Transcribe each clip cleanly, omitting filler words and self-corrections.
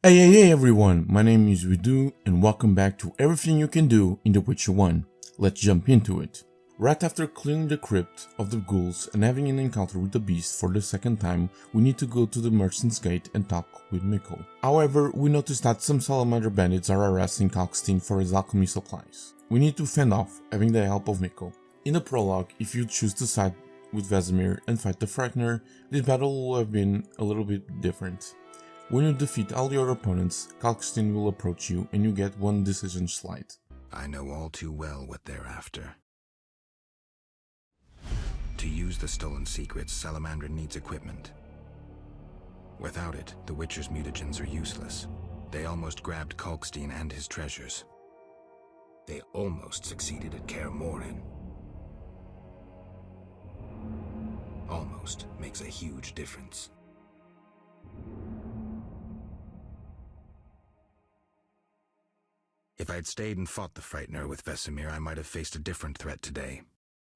Hey everyone, my name is Wedoo and welcome back to everything you can do in The Witcher 1. Let's jump into it. Right after clearing the crypt of the ghouls and having an encounter with the beast for the second time, we need to go to the Merchant's Gate and talk with Mikkel. However, we notice that some salamander bandits are harassing Kalkstein for his alchemy supplies. We need to fend off, having the help of Mikkel. In the prologue, if you choose to side with Vesemir and fight the Frightener, this battle will have been a little bit different. When you defeat all your opponents, Kalkstein will approach you and you get one decision slide. I know all too well what they're after. To use the stolen secrets, Salamander needs equipment. Without it, the Witcher's mutagens are useless. They almost grabbed Kalkstein and his treasures. They almost succeeded at Kaer Morhen. Almost makes a huge difference. If I'd stayed and fought the Frightener with Vesemir, I might have faced a different threat today.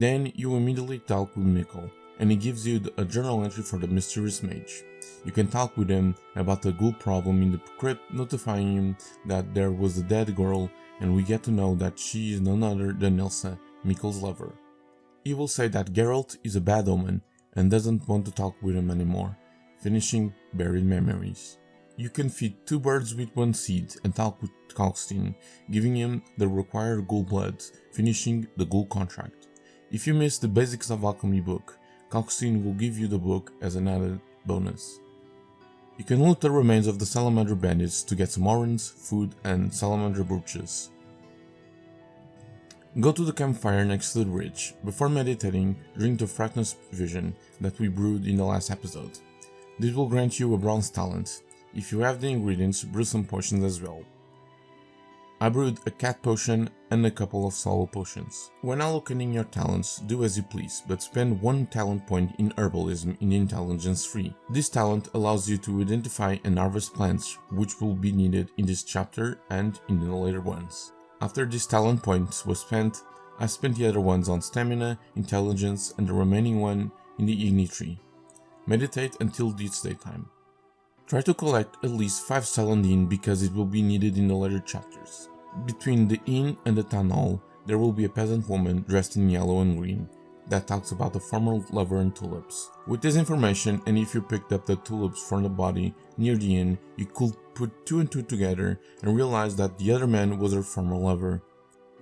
Then you immediately talk with Mikkel, and he gives you a journal entry for the mysterious mage. You can talk with him about the ghoul problem in the crypt, notifying him that there was a dead girl, and we get to know that she is none other than Ilsa, Mikkel's lover. He will say that Geralt is a bad omen, and doesn't want to talk with him anymore, finishing Buried Memories. You can feed two birds with one seed and talk with Kalkstein, giving him the required ghoul blood, finishing the ghoul contract. If you miss the Basics of Alchemy book, Kalkstein will give you the book as an added bonus. You can loot the remains of the salamander bandits to get some orange, food and salamander brooches. Go to the campfire next to the ridge. Before meditating, drink the Frightener's vision that we brewed in the last episode. This will grant you a bronze talent. If you have the ingredients, brew some potions as well. I brewed a cat potion and a couple of solo potions. When allocating your talents, do as you please, but spend one talent point in herbalism in intelligence 3. This talent allows you to identify and harvest plants, which will be needed in this chapter and in the later ones. After this talent point was spent, I spent the other ones on stamina, intelligence and the remaining one in the Igni tree. Meditate until it's daytime. Try to collect at least 5 celandine because it will be needed in the later chapters. Between the inn and the town hall, there will be a peasant woman dressed in yellow and green that talks about the former lover and tulips. With this information, and if you picked up the tulips from the body near the inn, you could put 2 and 2 together and realize that the other man was her former lover.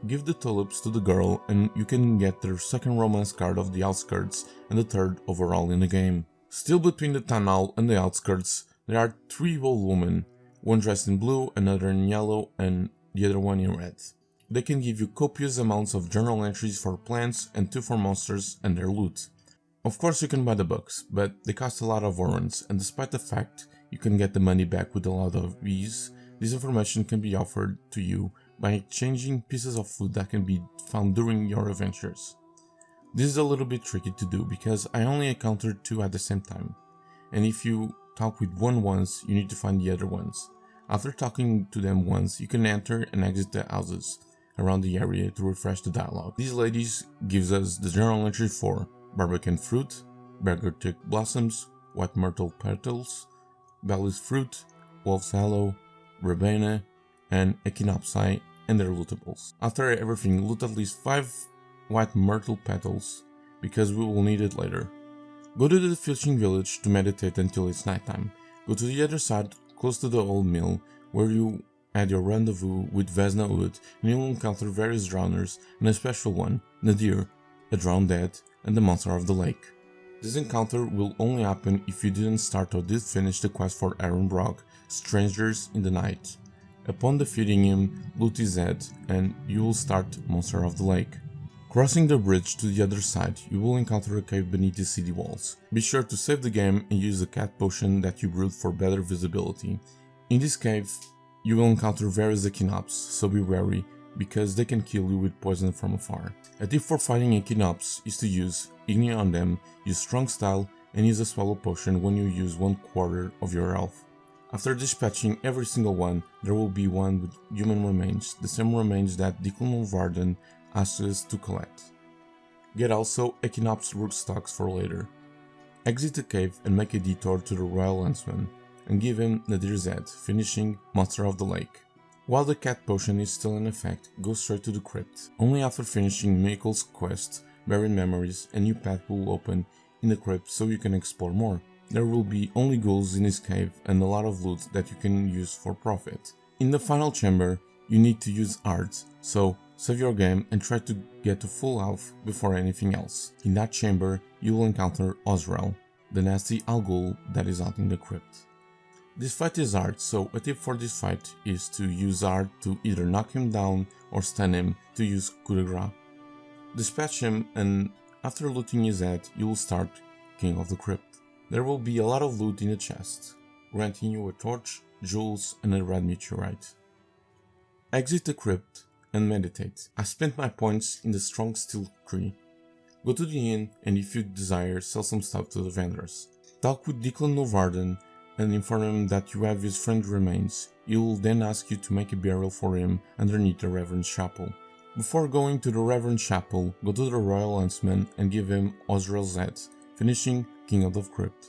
Give the tulips to the girl and you can get their second romance card of the outskirts and the third overall in the game. Still between the town hall and the outskirts, there are 3 old women, one dressed in blue, another in yellow, and the other one in red. They can give you copious amounts of journal entries for plants and 2 for monsters and their loot. Of course you can buy the books, but they cost a lot of orens, and despite the fact you can get the money back with a lot of ease, this information can be offered to you by exchanging pieces of food that can be found during your adventures. This is a little bit tricky to do because I only encountered 2 at the same time, and if you talk with one once, you need to find the other ones. After talking to them once, you can enter and exit the houses around the area to refresh the dialogue. These ladies gives us the journal entry for barbican fruit, bergertic blossoms, white myrtle petals, bellis fruit, wolf's aloe, verbena, and echinopsis and their lootables. After everything, loot at least 5 white myrtle petals because we will need it later. Go to the fishing village to meditate until it's nighttime. Go to the other side, close to the old mill, where you had your rendezvous with Vesna Ud, and you will encounter various drowners and a special one, Nadir, a drowned dead, and the monster of the lake. This encounter will only happen if you didn't start or did finish the quest for Aaron Brock, Strangers in the Night. Upon defeating him, loot his head, and you will start Monster of the Lake. Crossing the bridge to the other side, you will encounter a cave beneath the city walls. Be sure to save the game and use the cat potion that you brewed for better visibility. In this cave, you will encounter various echinops, so be wary, because they can kill you with poison from afar. A tip for fighting echinops is to use Igni on them, use strong style, and use a swallow potion when you use 1/4 of your health. After dispatching every single one, there will be one with human remains, the same remains that Declan of Varden asks us to collect. Get also Echinops root stocks for later. Exit the cave and make a detour to the Royal Huntsman. and give him Nadir's head, finishing Monster of the Lake. While the cat potion is still in effect, go straight to the crypt. Only after finishing Michael's quest, buried memories, a new path will open in the crypt so you can explore more. There will be only ghouls in this cave and a lot of loot that you can use for profit. In the final chamber, you need to use art, so save your game and try to get to full health before anything else. In that chamber, you will encounter Osrel, the nasty Alghoul that is haunting the crypt. This fight is hard, so a tip for this fight is to use art to either knock him down or stun him to use coup de grace. Dispatch him, and after looting his head, you will start King of the Crypt. There will be a lot of loot in the chest, granting you a torch, jewels, and a red meteorite. Exit the crypt and meditate. I spent my points in the strong steel tree. Go to the inn and if you desire, sell some stuff to the vendors. Talk with Declan Novarden and inform him that you have his friend's remains. He will then ask you to make a burial for him underneath the Reverend's chapel. Before going to the Reverend's chapel, go to the Royal Huntsman and give him Osrel's head, finishing King of the Crypt.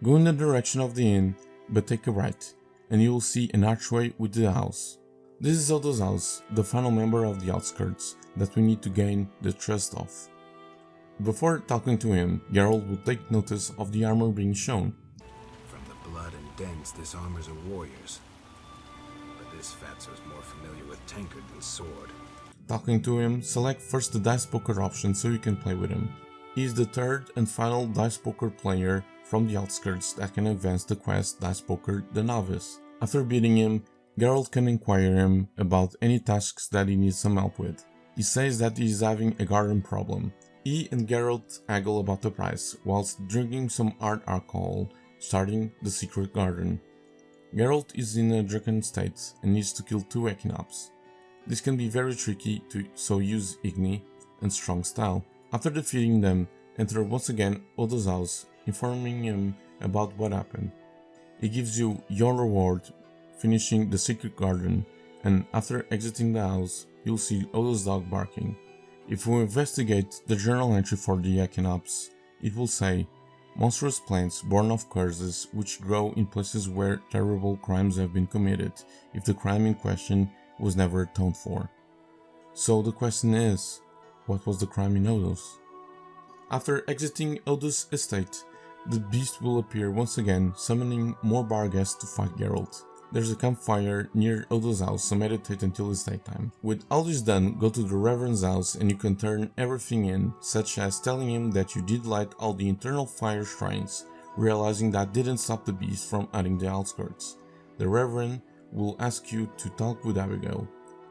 Go in the direction of the inn, but take a right, and you will see an archway with the house. This is Odo's house, the final member of the outskirts that we need to gain the trust of. Before talking to him, Geralt will take notice of the armor being shown. From the blood and dents, this armor's a warrior's. But this fatso's more familiar with tankard than sword. Talking to him, select first the Dice Poker option so you can play with him. He is the third and final Dice Poker player from the outskirts that can advance the quest Dice Poker the Novice. After beating him, Geralt can inquire him about any tasks that he needs some help with. He says that he is having a garden problem. He and Geralt haggle about the price, whilst drinking some hard alcohol, starting the secret garden. Geralt is in a drunken state and needs to kill 2 Echinops. This can be very tricky, so use Igni and Strong Style. After defeating them, enter once again Odo's house, informing him about what happened. He gives you your reward, finishing the secret garden, and after exiting the house, you'll see Odo's dog barking. If you investigate the journal entry for the Echinops, it will say, monstrous plants born of curses which grow in places where terrible crimes have been committed, if the crime in question was never atoned for. So the question is, what was the crime in Odo's? After exiting Odo's estate, the beast will appear once again, summoning more bar guests to fight Geralt. There's a campfire near Odo's house, so meditate until it's daytime. With all this done, go to the Reverend's house and you can turn everything in, such as telling him that you did light all the internal fire shrines, realizing that didn't stop the beast from hunting the outskirts. The Reverend will ask you to talk with Abigail.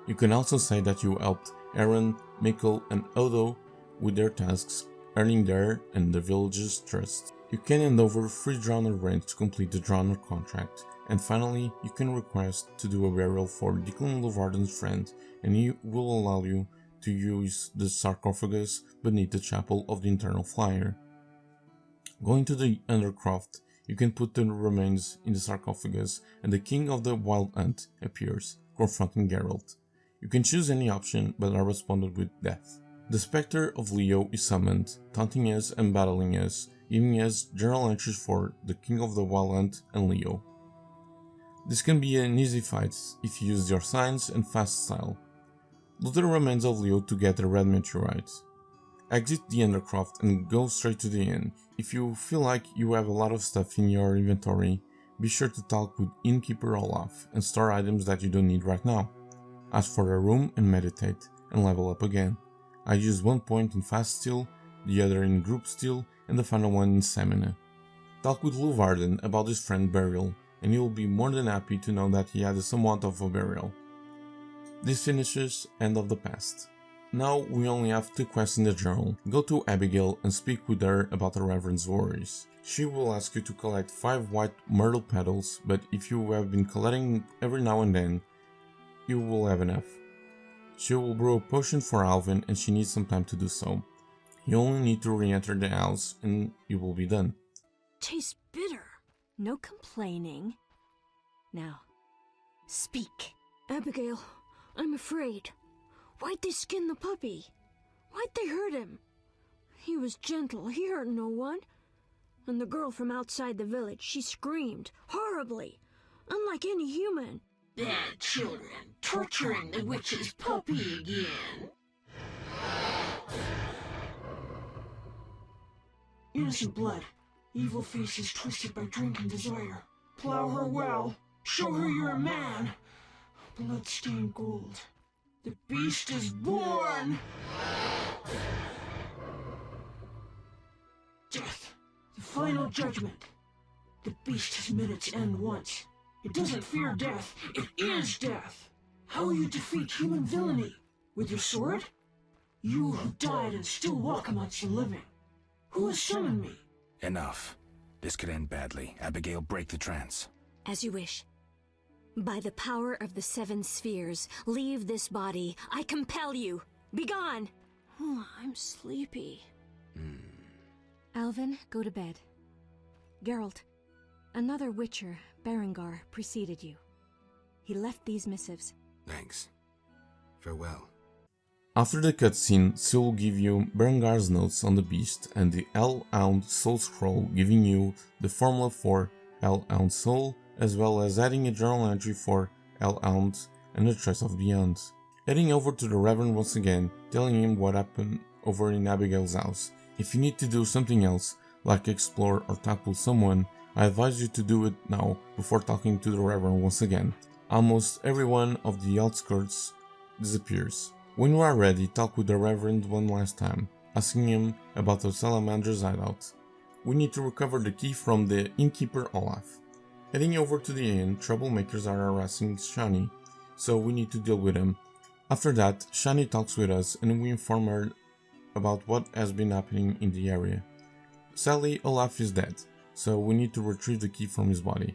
You can also say that you helped Aaron, Mikkel and Odo with their tasks, earning their and the village's trust. You can hand over free Drowner rent to complete the Drowner contract, and finally you can request to do a burial for Declan Lovarden's friend, and he will allow you to use the sarcophagus beneath the chapel of the Internal Flyer. Going to the Undercroft, you can put the remains in the sarcophagus and the King of the Wild Hunt appears, confronting Geralt. You can choose any option, but are responded with death. The Spectre of Leo is summoned, taunting us and battling us, giving us journal entries for the King of the Wild Hunt and Leo. This can be an easy fight if you use your signs and fast style. Loot the remains of Leo to get a red meteorite. Exit the Undercroft and go straight to the inn. If you feel like you have a lot of stuff in your inventory, be sure to talk with innkeeper Olaf and store items that you don't need right now. Ask for a room and meditate, and level up again. I used 1 point in fast steel, the other in group steel, and the final one in stamina. Talk with Lovarden about his friend's burial, and he will be more than happy to know that he had somewhat of a burial. This finishes End of the Past. Now we only have 2 quests in the journal. Go to Abigail and speak with her about the Reverend's worries. She will ask you to collect 5 white myrtle petals, but if you have been collecting every now and then, you will have enough. She will brew a potion for Alvin and she needs some time to do so. You only need to re-enter the house and you will be done. Tastes bitter. No complaining. Now, speak. Abigail, I'm afraid. Why'd they skin the puppy? Why'd they hurt him? He was gentle, he hurt no one. And the girl from outside the village, she screamed horribly, unlike any human. Bad children, torturing the witch's puppy again. Innocent blood. Evil faces twisted by drink and desire. Plow her well. Show her you're a man. Blood-stained gold. The beast is born! Death. The final judgment. The beast has met its end once. It doesn't fear death. It is death. How will you defeat human villainy? With your sword? You who died and still walk amongst the living. Who has summoned me? Enough. This could end badly. Abigail, break the trance. As you wish. By the power of the 7 spheres, leave this body. I compel you. Begone! Oh, I'm sleepy. Alvin, go to bed. Geralt, another Witcher, Berengar, preceded you. He left these missives. Thanks. Farewell. After the cutscene, Syl will give you Berengar's notes on the beast and the Hellhound Soul Scroll, giving you the formula for Hellhound Soul, as well as adding a journal entry for Hellhound and the Trace of Beyond. Heading over to the Reverend once again, telling him what happened over in Abigail's house. If you need to do something else, like explore or talk with someone, I advise you to do it now before talking to the Reverend once again. Almost every one of the outskirts disappears. When you are ready, talk with the Reverend one last time, asking him about the Salamander's hideout. We need to recover the key from the innkeeper Olaf. Heading over to the inn, troublemakers are harassing Shani, so we need to deal with them. After that, Shani talks with us and we inform her about what has been happening in the area. Sadly, Olaf is dead, so we need to retrieve the key from his body.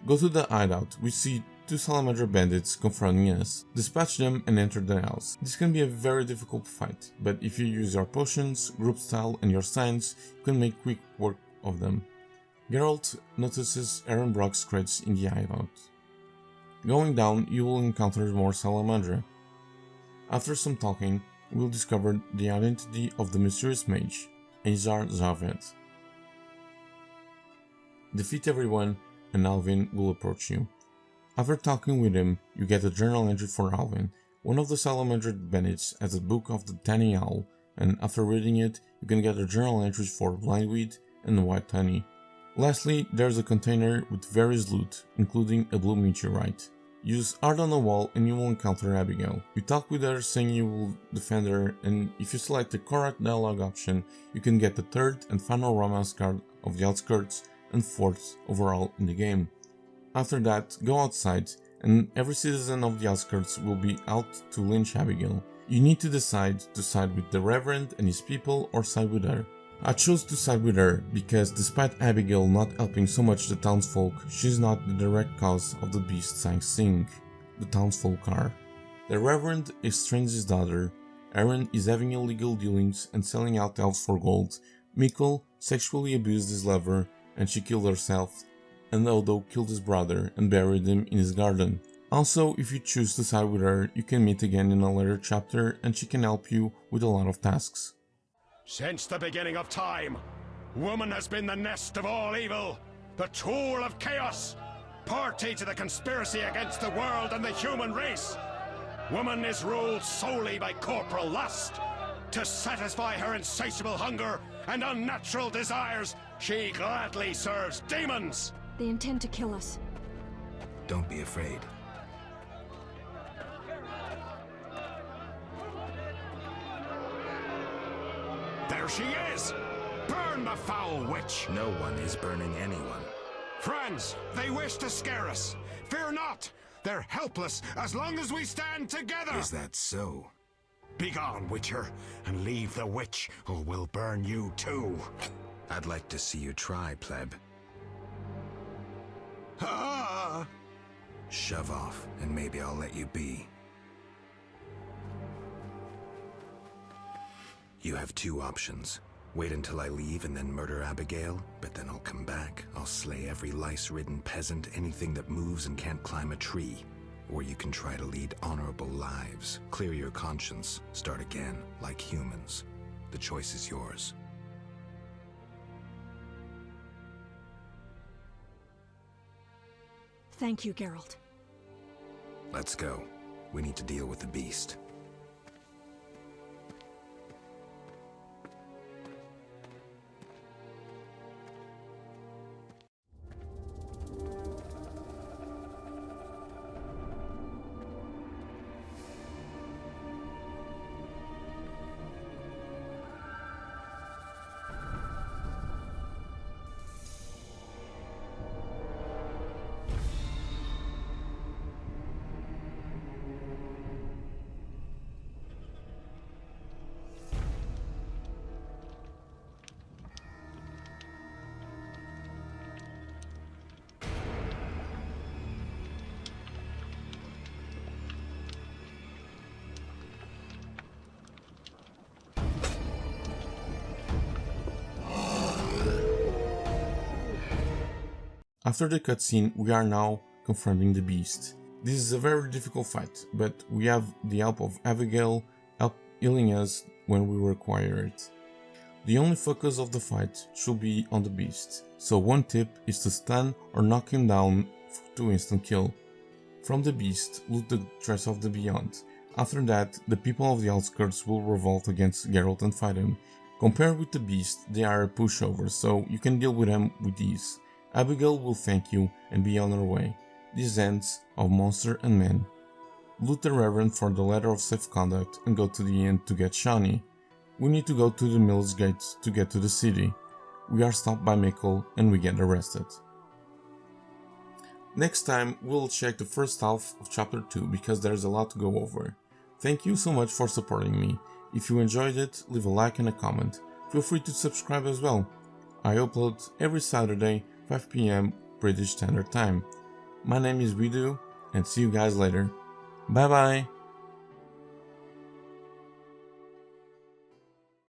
Go to the hideout. We see 2 salamander bandits confronting us. Dispatch them and enter the house. This can be a very difficult fight, but if you use your potions, group style and your science, you can make quick work of them. Geralt notices Aaron Brock's crates in the hideout. Going down, you will encounter more salamander. After some talking, you will discover the identity of the mysterious mage, Azar Zaved. Defeat everyone and Alvin will approach you. After talking with him, you get a journal entry for Alvin. One of the salamander bandits has a book of the Tiny Owl, and after reading it, you can get a journal entries for blindweed and white honey. Lastly, there's a container with various loot, including a blue meteorite. Use art on the wall and you will encounter Abigail. You talk with her saying you will defend her, and if you select the correct dialogue option, you can get the 3rd and final romance card of the outskirts and 4th overall in the game. After that, go outside and every citizen of the outskirts will be out to lynch Abigail. You need to decide to side with the Reverend and his people or side with her. I chose to side with her because despite Abigail not helping so much the townsfolk, she's not the direct cause of the beast's sing. The townsfolk are. The Reverend estranges his daughter, Aaron is having illegal dealings and selling out elves for gold, Mikkel sexually abused his lover and she killed herself, and Odo killed his brother and buried him in his garden. Also, if you choose to side with her, you can meet again in a later chapter and she can help you with a lot of tasks. Since the beginning of time, woman has been the nest of all evil, the tool of chaos, party to the conspiracy against the world and the human race. Woman is ruled solely by corporal lust. To satisfy her insatiable hunger and unnatural desires, she gladly serves demons. They intend to kill us. Don't be afraid. There she is! Burn the foul witch! No one is burning anyone. Friends, they wish to scare us. Fear not! They're helpless as long as we stand together! Is that so? Begone, Witcher, and leave the witch, or we'll burn you too. I'd like to see you try, pleb. Ah! Shove off, and maybe I'll let you be. You have 2 options. Wait until I leave and then murder Abigail, but then I'll come back. I'll slay every lice-ridden peasant, anything that moves and can't climb a tree. Or you can try to lead honorable lives, clear your conscience, start again, like humans. The choice is yours. Thank you, Geralt. Let's go. We need to deal with the beast. After the cutscene, we are now confronting the beast. This is a very difficult fight, but we have the help of Abigail healing us when we require it. The only focus of the fight should be on the beast, so one tip is to stun or knock him down to instant kill. From the beast, loot the treasure of the beyond. After that, the people of the outskirts will revolt against Geralt and fight him. Compared with the beast, they are a pushover, so you can deal with them with ease. Abigail will thank you and be on her way. This ends of Monster and Man. Loot the Reverend for the letter of safe conduct and go to the inn to get Shawnee. We need to go to the Mills Gate to get to the city. We are stopped by Mikkel and we get arrested. Next time we'll check the first half of chapter 2 because there's a lot to go over. Thank you so much for supporting me. If you enjoyed it, leave a like and a comment. Feel free to subscribe as well. I upload every Saturday 5 PM British Standard Time. My name is Wedoo and see you guys later. Bye bye!